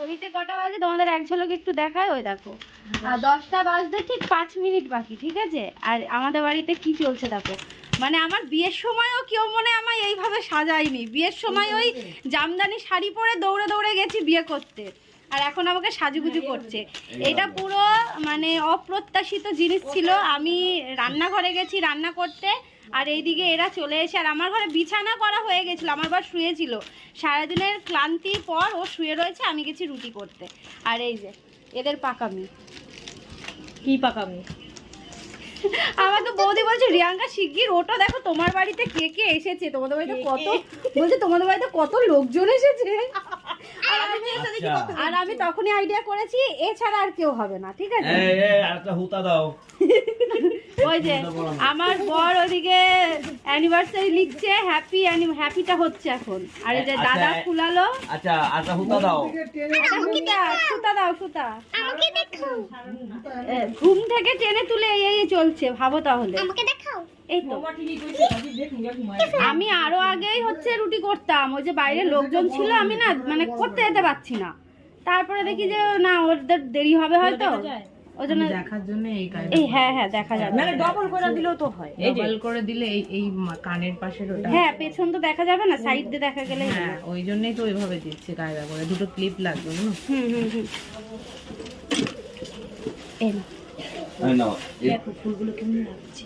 ঘড়িতে কটা বাজে তোমাদের এক ঝলক একটু দেখায়, ওই দেখো। আর 10টা বাজতে ঠিক 5 মিনিট বাকি, ঠিক আছে? আর আমাদের বাড়িতে কি চলছে দেখো। মানে আমার বিয়ের সময়ও কেউ মনে আমায় এইভাবে সাজায়নি। বিয়ের সময় ওই জামদানি শাড়ি পরে দৌড়ে দৌড়ে গেছি বিয়ে করতে, আর এখন আমাকে সাজুগুজু করছে। এটা পুরো মানে অপ্রত্যাশিত জিনিস ছিল। আমি রান্নাঘরে গেছি রান্না করতে, আর এইদিকে এরা চলে এসে, আর আমার ঘরে বিছানা করা হয়ে গেছিলো, আমার বর শুয়েছিল। সারাদিনের ক্লান্তির পর ও শুয়ে রয়েছে, আমি গেছি রুটি করতে। আর এই যে এদের পাকামি। কি পাকামি? আমাকে বৌদি বলছে রিয়াঙ্কা শিগগির ওটা দেখো তোমার বাড়িতে কে কে এসেছে, তোমাদের বাড়িতে কত, বলছে তোমাদের বাড়িতে কত লোকজন এসেছে। আর আমি তখনই আইডিয়া করেছি এছাড়া আর কেউ হবে না, ঠিক আছে? আরেকটা হুতা দাও। ওই যে আমার বর ওদিকে অ্যানিভার্সারি লিখছে, হ্যাপিটা হচ্ছে এখন। আর এই যে দাদা ফুলালো। আচ্ছা আরেকটা হুতা দাও। সুতা দাও, সুতা। ঘুম থেকে টেনে তুলে এই চলছে, ভাবো তাহলে। এই তো আমি আরো আগেই হচ্ছে রুটি করতাম, ওই যে বাইরে লোকজন ছিল, আমি না মানে করতে যেতে পারছি না। তারপরে দেখি যে না ওদের দেরি হবে হয়তো, ওই জন্য দেখার জন্য হ্যাঁ দেখা যাবে, মানে ডবল করে দিলেও তো হয়। ডবল করে দিলে এই কানের পাশের ওটা, হ্যাঁ পেছন তো দেখা যাবে না, সাইড দিয়ে দেখা গেলে। হ্যাঁ ওই জন্যই তো ওইভাবে দিচ্ছে কায়দা করে, দুটো ক্লিপ লাগবে না। দেখো ফুলগুলো কেমন লাগছে,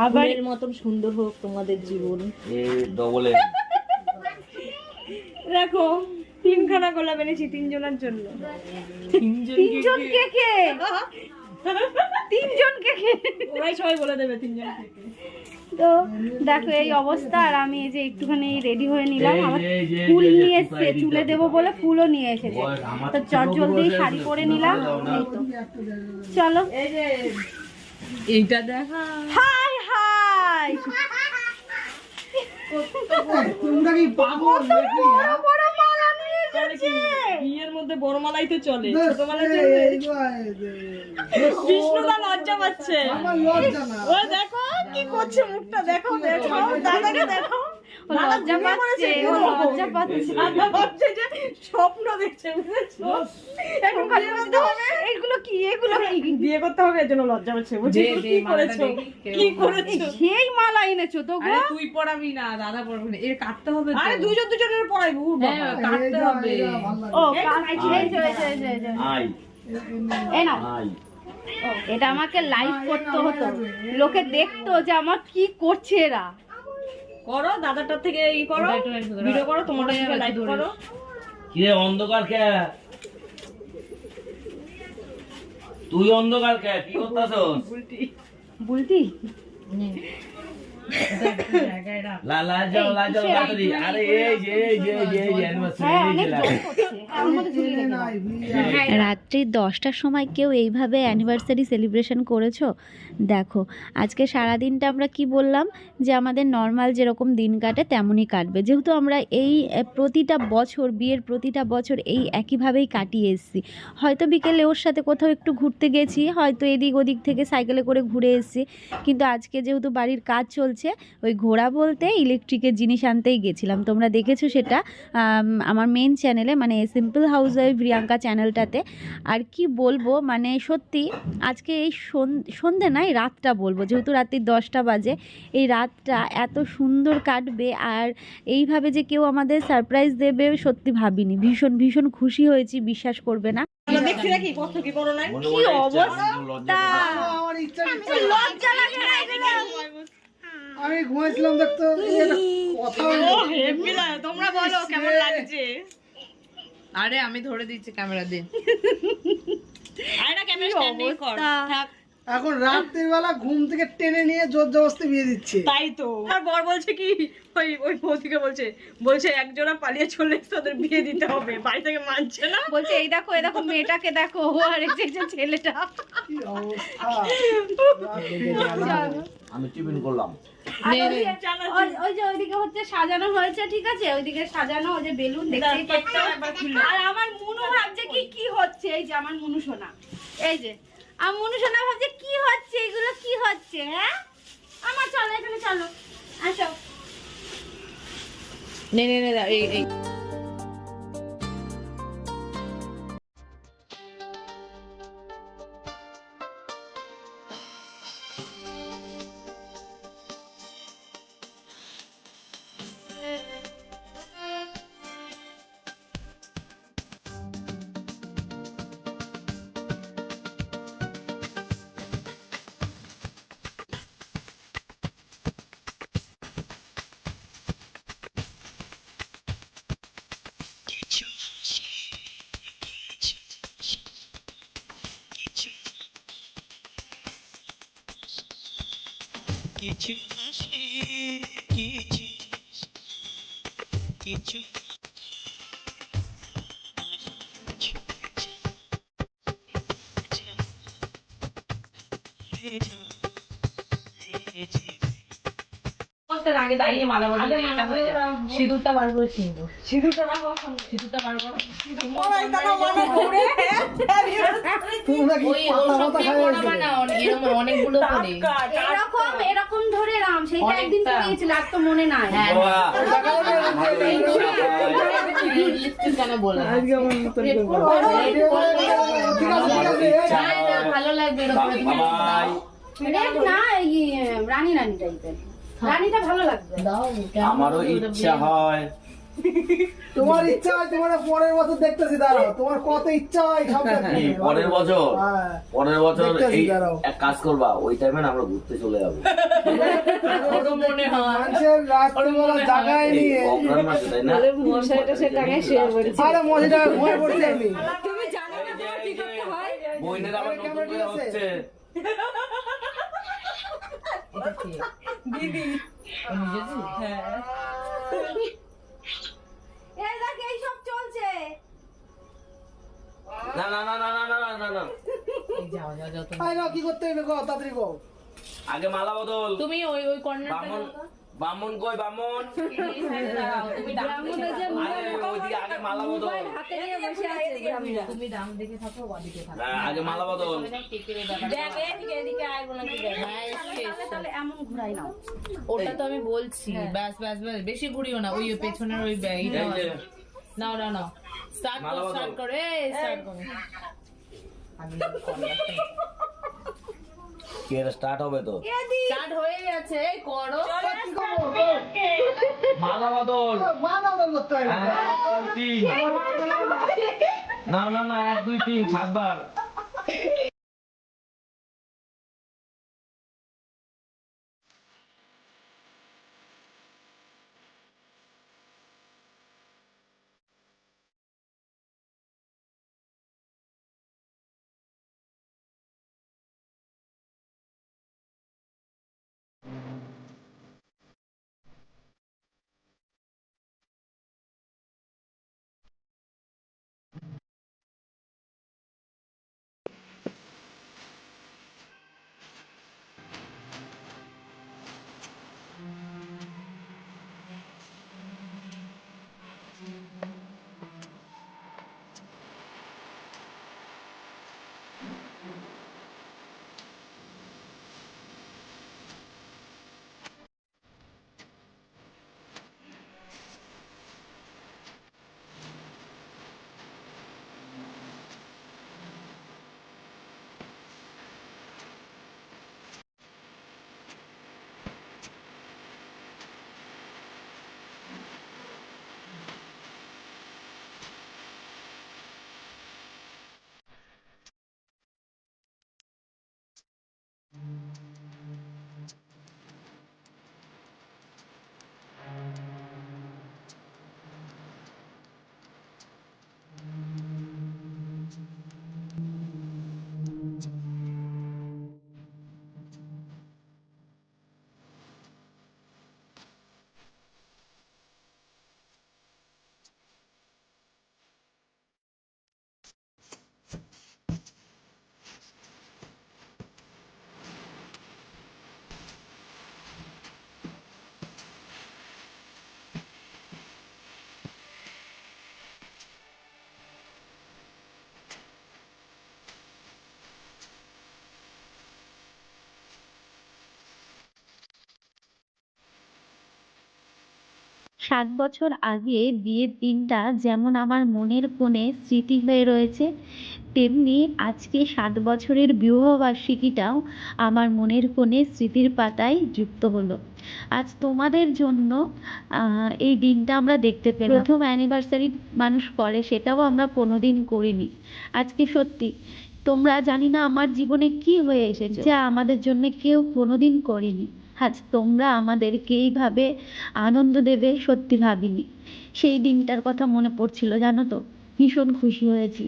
আবার এর মতন সুন্দর হোক তোমাদের জীবন। দেখো 3খানা গোলাপ এনেছি 3 জনের জন্য। 3 জন কে কে? 3 জন কে কে? ওরাই সবাই বলে দেবে 3 জন কে কে। তো দেখো এই অবস্থা, আর আমি এই যে একটুখানি রেডি হয়ে নিলাম। আমার ফুল নিয়ে এসছে, চুলে দেবো বলে ফুলও নিয়ে এসেছে, তো চট জলদি শাড়ি পরে নিলাম। এই তো চলো, এই যে এইটা দেখা। হাই হাই, তোমরা কি পাগল নাকি? বড় মালা নিয়ে এসেছে। বিয়ের মধ্যে বড় মালাই তো চলে, ছোট মালা চলে। বিষ্ণুদা লজ্জা পাচ্ছে। আমার লজ্জা না। ও দেখো কি করছে, মুখটা দেখো দেখো, দাদাকে দেখো। লজ্জা পাচ্ছে, লজ্জা পাচ্ছে। দাদা ভাবছে যে স্বপ্ন দেখছে, বুঝেছো? এখন খালি বলতে হবে এগুলো কি, এগুলো কি? বিয়ে করতে হবে, এর জন্য লজ্জা পাচ্ছে। বুঝছো কি করেছো, কি করেছো? সেই মালা এনেছো তো গো? আরে তুই পড়াবি না, দাদা পড়াবি না, এর কাটতে হবে তো। আরে দুজনের পড়াইবো, কাটতে হবে। ও এই নাও। এটা আমাকে লাইভ করতে হতো, লোকে দেখতো যে আমার কি করছে এরা। করো দাদাটার থেকে ই করো, ভিডিও করো, তোমারটা থেকে লাইভ করো। কি রে অন্ধকার কে? তুই অন্ধকার কে? কি করতাছস? বুলটি লা যাও তাড়াতাড়ি। আরে এই যে রাত্রি 10টার সময় কেউ এইভাবে অ্যানিভার্সারি সেলিব্রেশন করেছো? দেখো আজকে সারাদিনটা আমরা কি বললাম যে আমাদের নর্মাল যেরকম দিন কাটে তেমনই কাটবে, যেহেতু আমরা এই প্রতিটা বছর বিয়ের প্রতিটা বছর এই একইভাবেই কাটিয়ে এসেছি। হয়তো বিকেলে ওর সাথে কোথাও একটু ঘুরতে গেছি, হয়তো এদিক ওদিক থেকে সাইকেলে করে ঘুরে এসেছি, কিন্তু আজকে যেহেতু বাড়ির কাজ চলছে, ওই ঘোরা বলতে ইলেকট্রিকের জিনিস আনতেই গেছিলাম। তোমরা দেখেছো সেটা আমার মেন চ্যানেলে, মানে সিম্পল হাউস ওয়াইফ রিয়াঙ্কা চ্যানেলটাতে। আর কি বলবো, মানে সত্যি আজকে এই সন্ধে নাই রাতটা বলবো, যেহেতু রাত্রি 10টা বাজে, এই রাতটা এত সুন্দর কাটবে, আর এইভাবে যে কেউ আমাদের সারপ্রাইজ দেবে সত্যি ভাবিনি। ভীষণ ভীষণ খুশি হয়েছি, বিশ্বাস করবে না। দেখছি নাকি কষ্ট কি করো নাই, কি অবস্থা, আমার ইচ্ছা লজ্জা লাগে না এগুলো? আমি ঘুমাইছিলাম দেখতো, কথা তোমরা বলো কেমন লাগছে। আরে আমি ধরে দিচ্ছি ক্যামেরা দিয়ে। আরে না ক্যামেরা স্ট্যান্ড নেই, কর থাক। এখন রাত্রির বেলা ঘুম থেকে টেনে নিয়ে জোর জবরদস্তি বিয়ে দিচ্ছে। তাই তো আর বর বলছে কি, ওই বৌদিকে বলছে একজোড়া পালিয়ে চলে এসে ওদের বিয়ে দিতে হবে, বাড়ি থেকে মানছে না। বলছে এই দেখো মেয়েটাকে দেখো, আর এই যে ছেলেটা। কি অবস্থা। আমি টিফিন করলাম। ওই যে ওইদিকে হচ্ছে সাজানো হয়েছে, ঠিক আছে, ওইদিকে সাজানো, ওই যে বেলুন দেখতেই পাচ্ছ। আর আমার মুনু ভাবছে কি হচ্ছে, এই যে আমার মুনু সোনা, এই যে আমার মুনু সোনা ভাবছে কি হচ্ছে, এগুলো কি হচ্ছে? হ্যাঁ আমার চলো এখানে, চলো আসো। নে এই আগে দাঁড়িয়ে মালা বদল সিঁদুরটা বার করে কিনবো সিঁদুরটা বার করো সিঁদুরটা বার করো তোমরা কি পাতা খাওয়া অনেকগুলো করে এরকম ধরে রাম সেটা একদিন তো দিয়েছিল আর তো মনে নাই। কেন বললাম আজকে আমার মতন ভালো লাগবে বাবাই রেড না এই রানী রানী টাইপের রানীটা ভালো লাগবে। আমারও ইচ্ছা হয়। তোমার ইচ্ছা হয় তোমার পরের বছর দেখতেছি দাঁড়াও তোমার কত ইচ্ছা হয় সব কি পরের বছর? হ্যাঁ। পরের বছর দেখতেছি, এই দাঁড়াও। এক কাজ করবা, ওই টাইমে না আমরা ঘুরতে চলে যাবো। মনে হয় মানুষের রাত্রিবেলা জাগায় এই নিয়ে অগ্রহায়ণ মাসে, তাই না? মশাইটা সে টাকায় শেয়ার করেছি আরে মশাইটা ঘুমিয়ে পড়ছি আমি তুমি জানো না তোমার কি করতে হয় বইনের আবার নতুন করে হচ্ছে। দিদি হ্যাঁ এই দেখ এই সব চলছে। না না না না না না না না না। যাও যাও যাও আই না কি করতে হবে গো তাড়াতাড়ি গো আগে মালা বদল। তুমি ওই ওই কর্নারটা বামন বামন কই বামন? তুমি ডান আরে ওইদিকে আগে মালা বদল। হাতে নিয়ে বসে আছে ব্রাহ্মণরা। তুমি ডান দিকে থাকো বাদিকে থাকো হ্যাঁ, আগে মালা বদল। দেখ এদিকে এদিকে আইবো না কি দেখ তাহলে এমন ঘুরাই নাও। ওটা তো আমি বলছি ব্যাস ব্যাস ব্যাস বেশি ঘুরিও না ওই পেছনের ওই ব্যাগটা এই যে, নাও নাও নাও স্টার্ট মালা বদল। স্টার্ট করে স্টার্ট করো আমি কর্নারটা কি এটা স্টার্ট হবে তো? স্টার্ট হয়ে গেছে করো মালা বদল। মা না বল করতে হবে 1 2 3 না না না 1 2 3 সাতবার। সাত বছর আগে বিয়ের দিনটা যেমন আমার মনের কোণে স্মৃতি হয়ে রয়েছে, তেমনি আজকে 7 বছরের বিবাহবার্ষিকীটাও আমার মনের কোণে স্মৃতির পাতায় যুক্ত হলো। আজ তোমাদের জন্য এই দিনটা আমরা দেখতে পেলাম। প্রথম অ্যানিভার্সারি মানুষ করে, সেটাও আমরা কোনোদিন করিনি। আজকে সত্যি তোমরা জানি না আমার জীবনে কি হয়ে এসেছে যা আমাদের জন্য কেউ কোনোদিন করেনি। আজ তোমরা আমাদেরকে এইভাবে আনন্দ দেবে সত্যি ভাবিনি। সেই দিনটার কথা মনে পড়ছিল জানো তো। ভীষণ খুশি হয়েছি।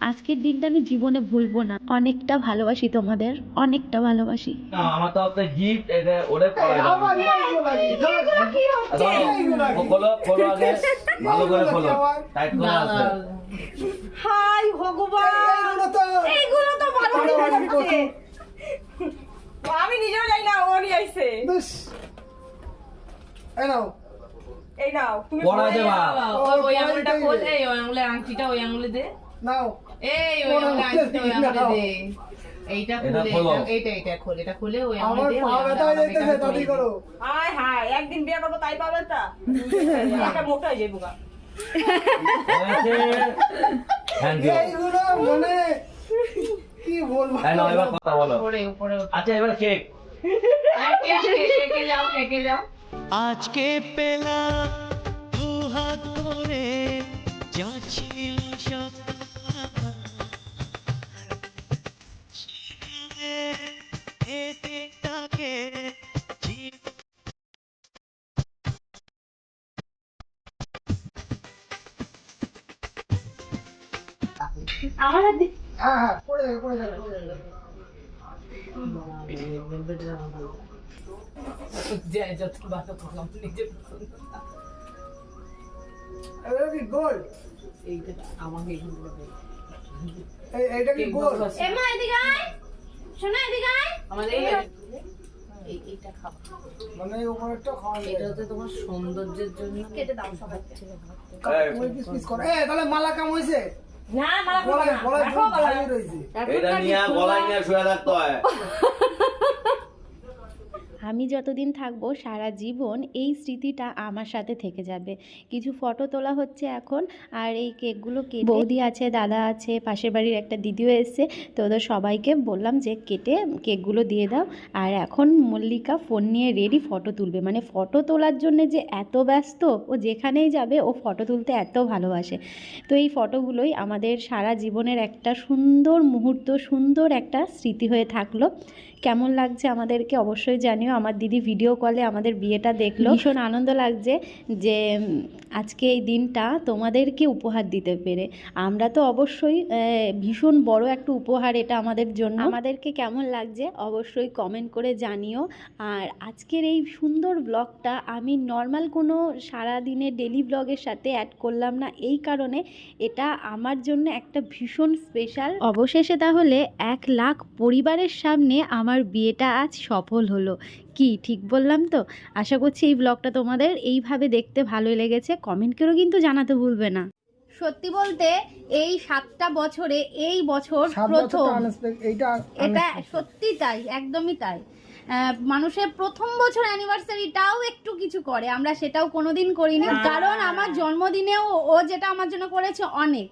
আজকের দিনটা আমি জীবনে ভুলবো না। অনেকটা ভালোবাসি তোমাদের, অনেকটা ভালোবাসি। না, আমার তো আপনার গিফট এটা ওরে পড়াই দাও। আবার এইগুলো লাগে। এইগুলো লাগে। খোলো খোলো আগে ভালো করে খোলো, টাইট করে আছে। হাই ভগবান, এইগুলো তো বাড়াবাড়ি করছো। আমি নিজেও যাই না, ও নিয়ে আইছে। বেশ। এই নাও। এই নাও তুমি পড়াই দেবা। ওই আঙুলটা খোল, এই ওই আঙুলের আংটিটা ওই আঙুলে দে, নাও। এই ওই আঙুলের আংটিটা ওই আঙুলে দে, এইটা এটা খুলে খোলো। এটা খোল, এটা খুলে ওই আমার আঙুলে দে, পা ওই ব্যথা হয়ে যাইতেছে, তাড়াতাড়ি করো। হাই হাই, একদিন বিয়ে করবো তাই পাবে তা একটা মোটা হয়ে যাবো গা। Thank you. এইগুলো মানে কি বলবো। এই নাও এবার কথা বলো। উপরে উপরে আচ্ছা এবার কেক। কেকে যাও, কেকে যাও। আজকে পেলাম দু হাত ধরে যা ছিল সব হেঁটে তাকে হ্যাঁ হ্যাঁ, পড়ে যাবে, পড়ে যাবে, পড়ে যাবে। যায় যত ভালো করলাম নিজে পছন্দ। এটা কি গোল্ড? এইটা আমাকে এখানে দেবে। এইটা কি গোল্ড? এমা এদিকে আয়, শোনা এদিকে আয়। আমাদের এইটা খাবো, মানে উপরেরটা খাওয়া যায়। এটা হচ্ছে তোমার সৌন্দর্যের জন্য। কেটে দাও সবাই। ওই পিস পিস করো। তাহলে মালা কাম হইছে? না মালা করবো গলায় না, গলায় রাখো গলায়। ভালোই রয়েছে। এটা নিয়ে গলায় নিয়ে শুয়ে থাকতে হয়। আমি যতদিন থাকবো সারা জীবন এই স্মৃতিটা আমার সাথে থেকে যাবে। কিছু ফটো তোলা হচ্ছে এখন, আর এই কেকগুলো কেটে বৌদি আছে, দাদা আছে, পাশের বাড়ির একটা দিদিও এসছে, তো ওদের সবাইকে বললাম যে কেটে কেকগুলো দিয়ে দাও। আর এখন মল্লিকা ফোন নিয়ে রেডি ফটো তুলবে, মানে ফটো তোলার জন্য যে এত ব্যস্ত, ও যেখানেই যাবে ও ফটো তুলতে এত ভালোবাসে। তো এই ফটোগুলোই আমাদের সারা জীবনের একটা সুন্দর মুহূর্ত, সুন্দর একটা স্মৃতি হয়ে থাকলো। কেমন লাগছে আমাদেরকে অবশ্যই জানিও। আমার দিদি ভিডিও কলে আমাদের বিয়েটা দেখলো, ভীষণ আনন্দ লাগছে যে আজকে এই দিনটা তোমাদেরকে উপহার দিতে পেরে। আমরা তো অবশ্যই ভীষণ বড় একটা উপহার এটা আমাদের জন্য। আমাদেরকে কেমন লাগছে অবশ্যই কমেন্ট করে জানিও। আর আজকের এই সুন্দর ব্লগটা আমি নর্মাল কোনো সারাদিনের ডেলি ব্লগের সাথে অ্যাড করলাম না, এই কারণে এটা আমার জন্য একটা ভীষণ স্পেশাল। অবশেষে তাহলে 1 লাখ পরিবারের সামনে আমার বিয়েটা আজ সফল হলো। কি ঠিক বললাম তো? আশা করছি এই ব্লগটা তোমাদের এইভাবে দেখতে ভালোই লেগেছে। কমেন্ট করেও কিন্তু জানাতে ভুলবে না। সত্যি বলতে এই 7টা বছরে এই বছর 7 প্রথম, বছরটা unexpected, এইটা এটা সত্যি তাই, একদমই তাই। মানুষের প্রথম বছর অ্যানিভার্সারিটাও একটু কিছু করে, আমরা সেটাও কোনোদিন করিনি। কারণ আমার জন্মদিনেও ও যেটা আমার জন্য করেছে অনেক,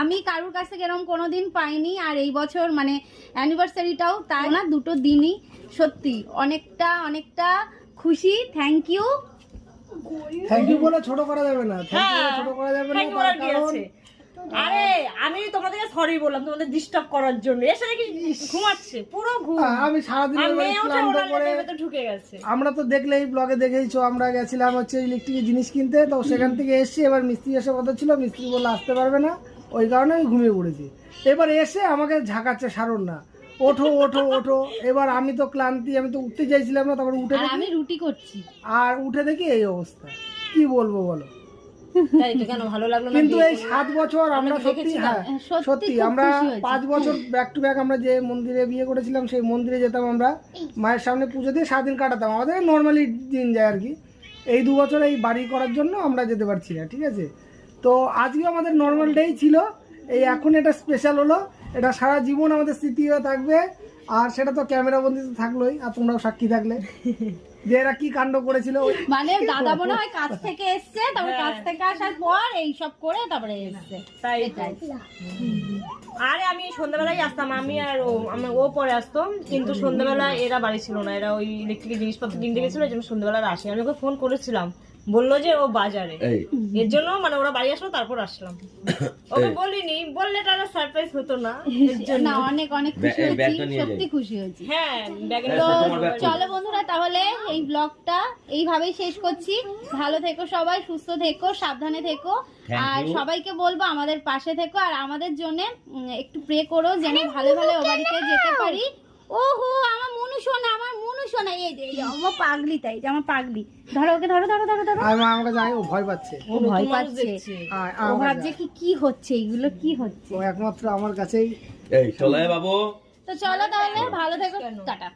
আমি কারুর কাছ থেকে এরকম কোনোদিন পাইনি। আর এই বছর মানে অ্যানিভার্সারিটাও তাই না, দুটো দিনই সত্যি অনেকটা অনেকটা খুশি। Thank you. থ্যাংক ইউ বলে ছোট করা যাবে না, থ্যাংক ইউ বলে ছোট করা যাবে না, Thank you বলার কি কারণ আছে? আরে আমি তোমাদেরকে সরি বললাম তোমাদের ডিস্টার্ব করার জন্য। এসে দেখি ঘুমাচ্ছে, পুরো ঘুম। আমি সারাদিন আর এবারে মেয়ে ওঠে ক্লান্ত ওনার করে, লেপে তো ঢুকে গেছে। আমরা তো দেখলেই ব্লগে দেখেইছো, আমরা গেছিলাম হচ্ছে ইলেকট্রিকের জিনিস কিনতে, তো সেখান থেকে এসছি। এবার মিস্ত্রি এসে কথা ছিল, মিস্ত্রি বললে আসতে পারবে না, ওই কারণে আমি ঘুমিয়ে পড়েছি। এবার এসে আমাকে ঝাঁকাচ্ছে সারণ না, ওঠো ওঠো ওঠো। এবার আমি তো ক্লান্তি, আমি তো উঠতে চাইছিলাম না, তারপর উঠে আর দেখি, আমি রুটি করছি। আর উঠে দেখি এই অবস্থা। কি বলবো বলো? তাই তো কেন ভালো লাগলো না? কিন্তু এই 7 বছর আমরা সত্যি, হ্যাঁ সত্যি সত্যি খুব আমরা খুশি হয়েছি। 5 বছর ব্যাক টু ব্যাক আমরা যে মন্দিরে বিয়ে করেছিলাম সেই মন্দিরে যেতাম, আমরা মায়ের সামনে পুজো দিয়ে সারাদিন কাটাতাম। আমাদের নর্মালি দিন যায় আর কি। এই 2 বছর এই বাড়ি করার জন্য আমরা যেতে পারছি না, ঠিক আছে? তো আজকে আমাদের নর্মাল ডেই ছিল, এই এখন এটা স্পেশাল হলো। এটা সারা জীবন আমাদের স্মৃতি হয়ে থাকবে। আর সেটা তো ক্যামেরা বন্দি তো থাকলোই, আর তোমরাও সাক্ষী থাকলে যে এরা কি কাণ্ড করেছিল। মানে দাদা মনে হয় কাজ থেকে এসছে, তারপরে কাজ থেকে আসার পর এই সব করে তারপরে এসছে। তাই এটাই। আরে আমি সন্ধ্যাবেলায় আসতাম, আমি আর ও পরে আসতো, কিন্তু সন্ধ্যাবেলা এরা বাড়ি ছিল না, এরা ওই ইলেকট্রিকের জিনিসপত্র কিনতে গেছিল, এই জন্য সন্ধ্যাবেলা আসে। আমি ওকে ফোন করেছিলাম বললো যে ও বাজারে, এই এর জন্য মানে ওরা বাড়ি আসলো তারপর আসলাম। ওকে বলিনি, বললে তারা সারপ্রাইজ হতো না, এর জন্য। না অনেক অনেক খুশি এই হয়েছি, ব্যাগটা নিয়ে সত্যি যাই। খুশি হয়েছি। হ্যাঁ ব্যাগে তো তোমার ব্যাগ কই? চলো বন্ধুরা, তাহলে এই ব্লগটা এইভাবেই শেষ করছি। ভালো থেকো সবাই, সুস্থ থেকো, সাবধানে থেকো, Thank আর you. সবাইকে বলবো আমাদের পাশে থেকো, আর আমাদের জন্য একটু প্রে করো যেন ভালো ভালো ও বাড়িতে যেতে পারি। ওহো আমার মনু শোনা, আমার মনু শোনা, এই যে আমার পাগলি, তাই যে আমার পাগলি। ধরো ওকে, ধরো ধরো ধরো ধরো। আর মা আমাকে জানি ও ভয় পাচ্ছে, ও ভয় মানুষ পাচ্ছে, দেখছে। ও ভাবছে কি হচ্ছে, এগুলো কি হচ্ছে। ও একমাত্র আমার কাছেই। এই চলে বাবু। তো চলো তাহলে, ভালো থেকো, টাটা।